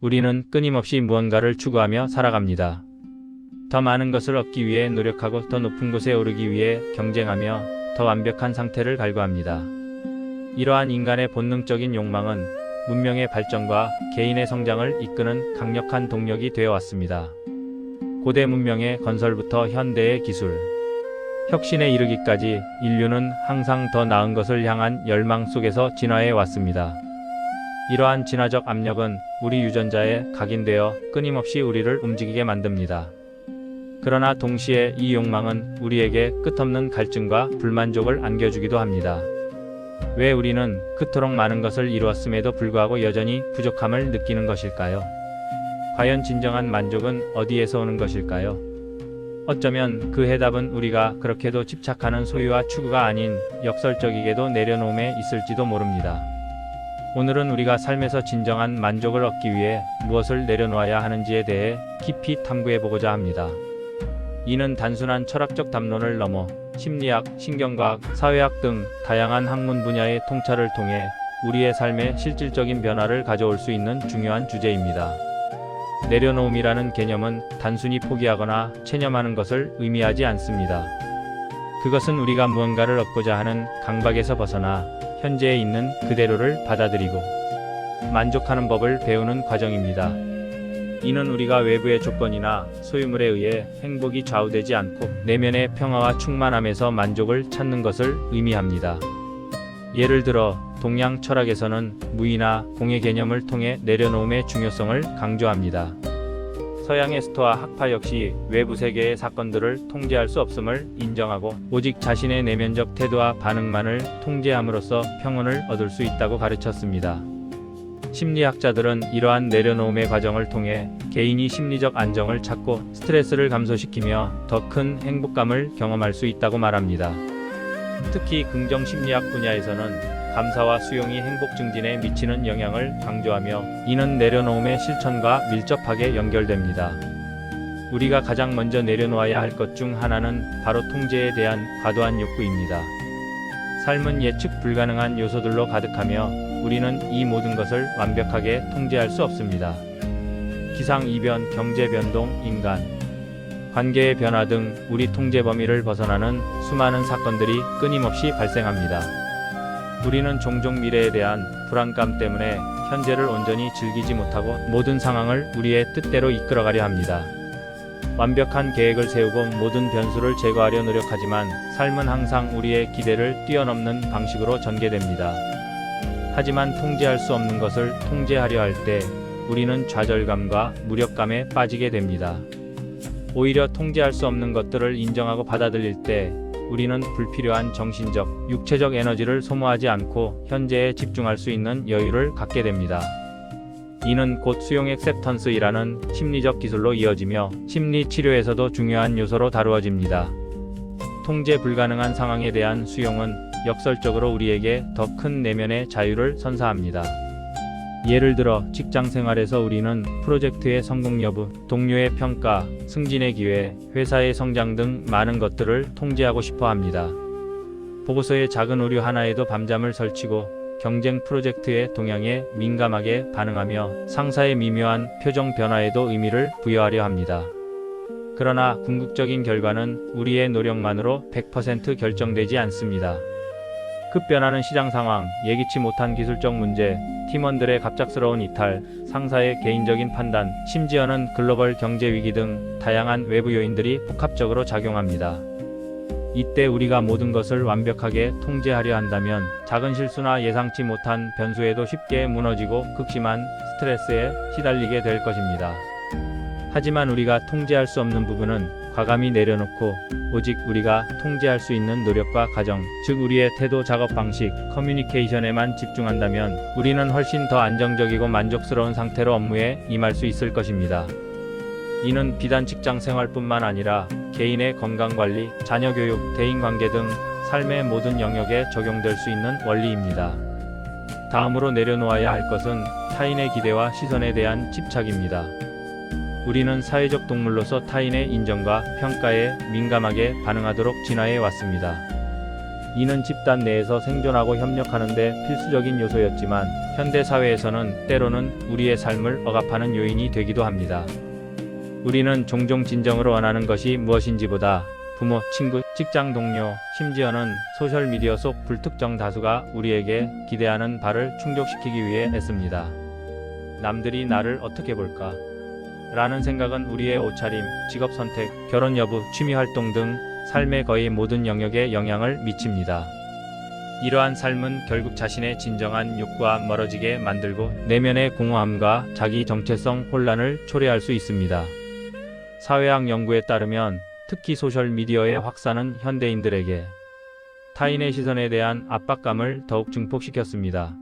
우리는 끊임없이 무언가를 추구하며 살아갑니다. 더 많은 것을 얻기 위해 노력하고 더 높은 곳에 오르기 위해 경쟁하며 더 완벽한 상태를 갈구합니다. 이러한 인간의 본능적인 욕망은 문명의 발전과 개인의 성장을 이끄는 강력한 동력이 되어 왔습니다. 고대 문명의 건설부터 현대의 기술, 혁신에 이르기까지 인류는 항상 더 나은 것을 향한 열망 속에서 진화해 왔습니다. 이러한 진화적 압력은 우리 유전자에 각인되어 끊임없이 우리를 움직이게 만듭니다. 그러나 동시에 이 욕망은 우리에게 끝없는 갈증과 불만족을 안겨주기도 합니다. 왜 우리는 그토록 많은 것을 이루었음에도 불구하고 여전히 부족함을 느끼는 것일까요? 과연 진정한 만족은 어디에서 오는 것일까요? 어쩌면 그 해답은 우리가 그렇게도 집착하는 소유와 추구가 아닌 역설적이게도 내려놓음에 있을지도 모릅니다. 오늘은 우리가 삶에서 진정한 만족을 얻기 위해 무엇을 내려놓아야 하는지에 대해 깊이 탐구해보고자 합니다. 이는 단순한 철학적 담론을 넘어 심리학, 신경과학, 사회학 등 다양한 학문 분야의 통찰을 통해 우리의 삶에 실질적인 변화를 가져올 수 있는 중요한 주제입니다. 내려놓음이라는 개념은 단순히 포기하거나 체념하는 것을 의미하지 않습니다. 그것은 우리가 무언가를 얻고자 하는 강박에서 벗어나 현재에 있는 그대로를 받아들이고 만족하는 법을 배우는 과정입니다. 이는 우리가 외부의 조건이나 소유물에 의해 행복이 좌우되지 않고 내면의 평화와 충만함에서 만족을 찾는 것을 의미합니다. 예를 들어 동양 철학에서는 무의나 공의 개념을 통해 내려놓음의 중요성을 강조합니다. 서양의 스토아 학파 역시 외부 세계의 사건들을 통제할 수 없음을 인정하고 오직 자신의 내면적 태도와 반응만을 통제함으로써 평온을 얻을 수 있다고 가르쳤습니다. 심리학자들은 이러한 내려놓음의 과정을 통해 개인이 심리적 안정을 찾고 스트레스를 감소시키며 더 큰 행복감을 경험할 수 있다고 말합니다. 특히 긍정 심리학 분야에서는 감사와 수용이 행복 증진에 미치는 영향을 강조하며 이는 내려놓음의 실천과 밀접하게 연결됩니다. 우리가 가장 먼저 내려놓아야 할 것 중 하나는 바로 통제에 대한 과도한 욕구입니다. 삶은 예측 불가능한 요소들로 가득하며 우리는 이 모든 것을 완벽하게 통제할 수 없습니다. 기상이변, 경제변동, 인간, 관계의 변화 등 우리 통제 범위를 벗어나는 수많은 사건들이 끊임없이 발생합니다. 우리는 종종 미래에 대한 불안감 때문에 현재를 온전히 즐기지 못하고 모든 상황을 우리의 뜻대로 이끌어가려 합니다. 완벽한 계획을 세우고 모든 변수를 제거하려 노력하지만 삶은 항상 우리의 기대를 뛰어넘는 방식으로 전개됩니다. 하지만 통제할 수 없는 것을 통제하려 할 때 우리는 좌절감과 무력감에 빠지게 됩니다. 오히려 통제할 수 없는 것들을 인정하고 받아들일 때 우리는 불필요한 정신적, 육체적 에너지를 소모하지 않고 현재에 집중할 수 있는 여유를 갖게 됩니다. 이는 곧 수용 액셉턴스이라는 심리적 기술로 이어지며 심리 치료에서도 중요한 요소로 다루어집니다. 통제 불가능한 상황에 대한 수용은 역설적으로 우리에게 더 큰 내면의 자유를 선사합니다. 예를 들어 직장 생활에서 우리는 프로젝트의 성공 여부, 동료의 평가, 승진의 기회, 회사의 성장 등 많은 것들을 통제하고 싶어 합니다. 보고서의 작은 오류 하나에도 밤잠을 설치고 경쟁 프로젝트의 동향에 민감하게 반응하며 상사의 미묘한 표정 변화에도 의미를 부여하려 합니다. 그러나 궁극적인 결과는 우리의 노력만으로 100% 결정되지 않습니다. 급변하는 시장 상황, 예기치 못한 기술적 문제, 팀원들의 갑작스러운 이탈, 상사의 개인적인 판단, 심지어는 글로벌 경제 위기 등 다양한 외부 요인들이 복합적으로 작용합니다. 이때 우리가 모든 것을 완벽하게 통제하려 한다면 작은 실수나 예상치 못한 변수에도 쉽게 무너지고 극심한 스트레스에 시달리게 될 것입니다. 하지만 우리가 통제할 수 없는 부분은 과감히 내려놓고 오직 우리가 통제할 수 있는 노력과 과정, 즉 우리의 태도, 작업 방식, 커뮤니케이션에만 집중한다면 우리는 훨씬 더 안정적이고 만족스러운 상태로 업무에 임할 수 있을 것입니다. 이는 비단 직장 생활뿐만 아니라 개인의 건강관리, 자녀교육, 대인관계 등 삶의 모든 영역에 적용될 수 있는 원리입니다. 다음으로 내려놓아야 할 것은 타인의 기대와 시선에 대한 집착입니다. 우리는 사회적 동물로서 타인의 인정과 평가에 민감하게 반응하도록 진화해 왔습니다. 이는 집단 내에서 생존하고 협력하는 데 필수적인 요소였지만 현대 사회에서는 때로는 우리의 삶을 억압하는 요인이 되기도 합니다. 우리는 종종 진정으로 원하는 것이 무엇인지보다 부모, 친구, 직장 동료, 심지어는 소셜미디어 속 불특정 다수가 우리에게 기대하는 바를 충족시키기 위해 애씁니다. 남들이 나를 어떻게 볼까? 라는 생각은 우리의 옷차림, 직업 선택, 결혼 여부, 취미 활동 등 삶의 거의 모든 영역에 영향을 미칩니다. 이러한 삶은 결국 자신의 진정한 욕구와 멀어지게 만들고 내면의 공허함과 자기 정체성 혼란을 초래할 수 있습니다. 사회학 연구에 따르면 특히 소셜미디어의 확산은 현대인들에게 타인의 시선에 대한 압박감을 더욱 증폭시켰습니다.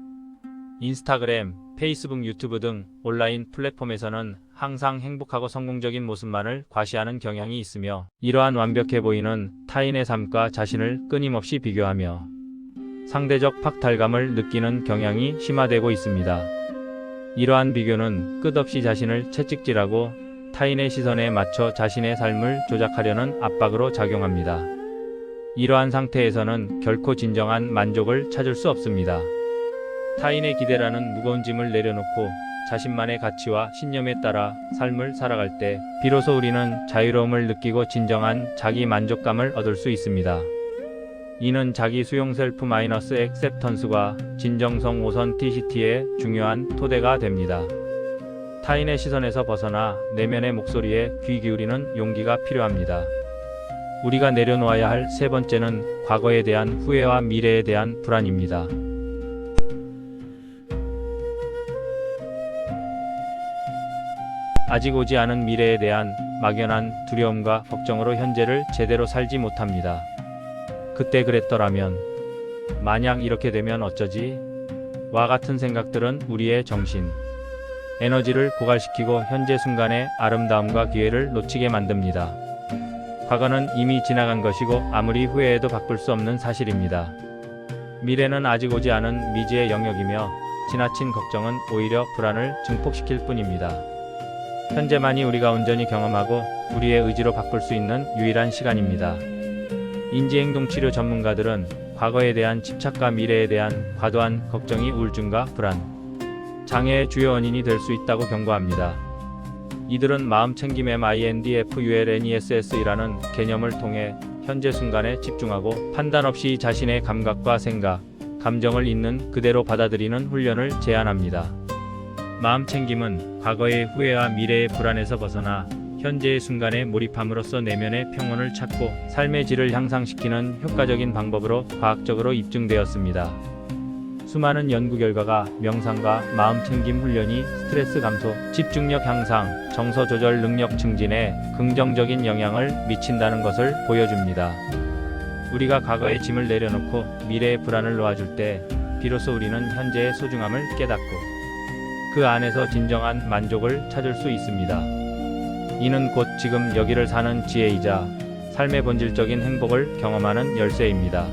인스타그램, 페이스북, 유튜브 등 온라인 플랫폼에서는 항상 행복하고 성공적인 모습만을 과시하는 경향이 있으며 이러한 완벽해 보이는 타인의 삶과 자신을 끊임없이 비교하며 상대적 박탈감을 느끼는 경향이 심화되고 있습니다. 이러한 비교는 끝없이 자신을 채찍질하고 타인의 시선에 맞춰 자신의 삶을 조작하려는 압박으로 작용합니다. 이러한 상태에서는 결코 진정한 만족을 찾을 수 없습니다. 타인의 기대라는 무거운 짐을 내려놓고 자신만의 가치와 신념에 따라 삶을 살아갈 때 비로소 우리는 자유로움을 느끼고 진정한 자기 만족감을 얻을 수 있습니다. 이는 자기 수용 셀프-액셉턴스과 진정성 오선티시티의 중요한 토대가 됩니다. 타인의 시선에서 벗어나 내면의 목소리에 귀 기울이는 용기가 필요합니다. 우리가 내려놓아야 할 세 번째는 과거에 대한 후회와 미래에 대한 불안입니다. 아직 오지 않은 미래에 대한 막연한 두려움과 걱정으로 현재를 제대로 살지 못합니다. 그때 그랬더라면, 만약 이렇게 되면 어쩌지? 와 같은 생각들은 우리의 정신, 에너지를 고갈시키고 현재 순간의 아름다움과 기회를 놓치게 만듭니다. 과거는 이미 지나간 것이고 아무리 후회해도 바꿀 수 없는 사실입니다. 미래는 아직 오지 않은 미지의 영역이며 지나친 걱정은 오히려 불안을 증폭시킬 뿐입니다. 현재만이 우리가 온전히 경험하고 우리의 의지로 바꿀 수 있는 유일한 시간입니다. 인지행동치료 전문가들은 과거에 대한 집착과 미래에 대한 과도한 걱정이 우울증과 불안, 장애의 주요 원인이 될 수 있다고 경고합니다. 이들은 마음챙김 MINDFULNESS이라는 개념을 통해 현재 순간에 집중하고 판단 없이 자신의 감각과 생각, 감정을 있는 그대로 받아들이는 훈련을 제안합니다. 마음챙김은 과거의 후회와 미래의 불안에서 벗어나 현재의 순간에 몰입함으로써 내면의 평온을 찾고 삶의 질을 향상시키는 효과적인 방법으로 과학적으로 입증되었습니다. 수많은 연구 결과가 명상과 마음챙김 훈련이 스트레스 감소, 집중력 향상, 정서 조절 능력 증진에 긍정적인 영향을 미친다는 것을 보여줍니다. 우리가 과거의 짐을 내려놓고 미래의 불안을 놓아줄 때 비로소 우리는 현재의 소중함을 깨닫고 그 안에서 진정한 만족을 찾을 수 있습니다. 이는 곧 지금 여기를 사는 지혜이자 삶의 본질적인 행복을 경험하는 열쇠입니다.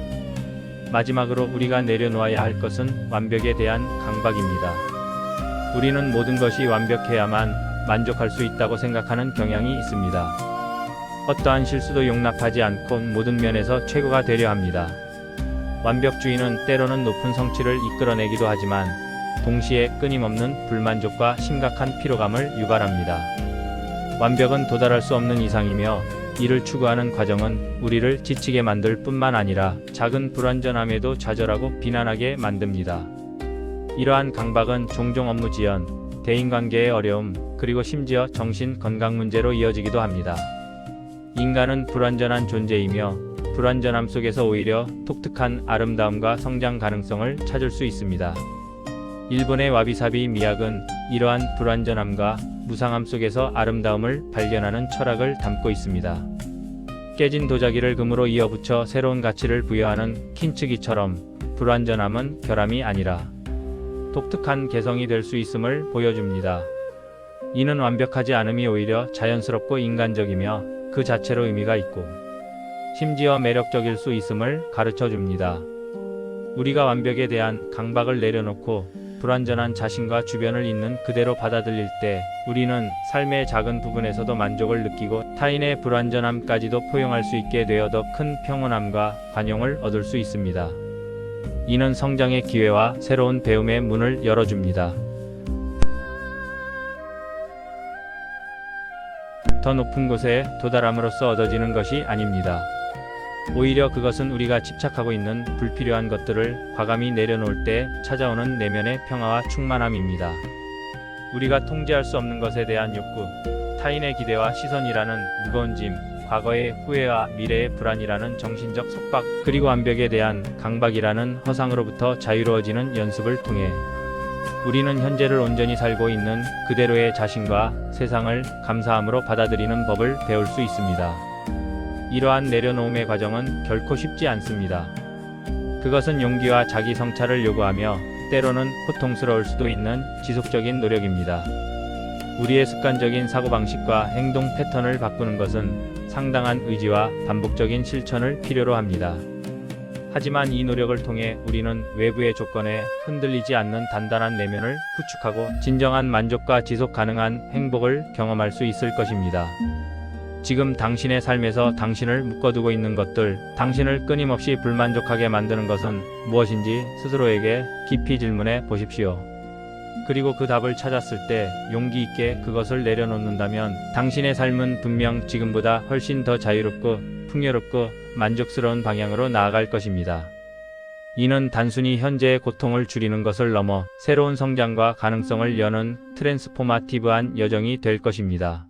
마지막으로 우리가 내려놓아야 할 것은 완벽에 대한 강박입니다. 우리는 모든 것이 완벽해야만 만족할 수 있다고 생각하는 경향이 있습니다. 어떠한 실수도 용납하지 않고 모든 면에서 최고가 되려 합니다. 완벽주의는 때로는 높은 성취를 이끌어내기도 하지만 동시에 끊임없는 불만족과 심각한 피로감을 유발합니다. 완벽은 도달할 수 없는 이상이며 이를 추구하는 과정은 우리를 지치게 만들 뿐만 아니라 작은 불완전함에도 좌절하고 비난하게 만듭니다. 이러한 강박은 종종 업무 지연, 대인관계의 어려움, 그리고 심지어 정신 건강 문제로 이어지기도 합니다. 인간은 불완전한 존재이며 불완전함 속에서 오히려 독특한 아름다움과 성장 가능성을 찾을 수 있습니다. 일본의 와비사비 미학은 이러한 불완전함과 무상함 속에서 아름다움을 발견하는 철학을 담고 있습니다. 깨진 도자기를 금으로 이어붙여 새로운 가치를 부여하는 킨츠기처럼 불완전함은 결함이 아니라 독특한 개성이 될 수 있음을 보여줍니다. 이는 완벽하지 않음이 오히려 자연스럽고 인간적이며 그 자체로 의미가 있고 심지어 매력적일 수 있음을 가르쳐 줍니다. 우리가 완벽에 대한 강박을 내려놓고 불완전한 자신과 주변을 있는 그대로 받아들일 때 우리는 삶의 작은 부분에서도 만족을 느끼고 타인의 불완전함까지도 포용할 수 있게 되어 더 큰 평온함과 관용을 얻을 수 있습니다. 이는 성장의 기회와 새로운 배움의 문을 열어줍니다. 더 높은 곳에 도달함으로써 얻어지는 것이 아닙니다. 오히려 그것은 우리가 집착하고 있는 불필요한 것들을 과감히 내려놓을 때 찾아오는 내면의 평화와 충만함입니다. 우리가 통제할 수 없는 것에 대한 욕구, 타인의 기대와 시선이라는 무거운 짐, 과거의 후회와 미래의 불안이라는 정신적 속박, 그리고 완벽에 대한 강박이라는 허상으로부터 자유로워지는 연습을 통해 우리는 현재를 온전히 살고 있는 그대로의 자신과 세상을 감사함으로 받아들이는 법을 배울 수 있습니다. 이러한 내려놓음의 과정은 결코 쉽지 않습니다. 그것은 용기와 자기 성찰을 요구하며 때로는 고통스러울 수도 있는 지속적인 노력입니다. 우리의 습관적인 사고방식과 행동 패턴을 바꾸는 것은 상당한 의지와 반복적인 실천을 필요로 합니다. 하지만 이 노력을 통해 우리는 외부의 조건에 흔들리지 않는 단단한 내면을 구축하고 진정한 만족과 지속 가능한 행복을 경험할 수 있을 것입니다. 지금 당신의 삶에서 당신을 묶어두고 있는 것들, 당신을 끊임없이 불만족하게 만드는 것은 무엇인지 스스로에게 깊이 질문해 보십시오. 그리고 그 답을 찾았을 때 용기 있게 그것을 내려놓는다면 당신의 삶은 분명 지금보다 훨씬 더 자유롭고 풍요롭고 만족스러운 방향으로 나아갈 것입니다. 이는 단순히 현재의 고통을 줄이는 것을 넘어 새로운 성장과 가능성을 여는 트랜스포마티브한 여정이 될 것입니다.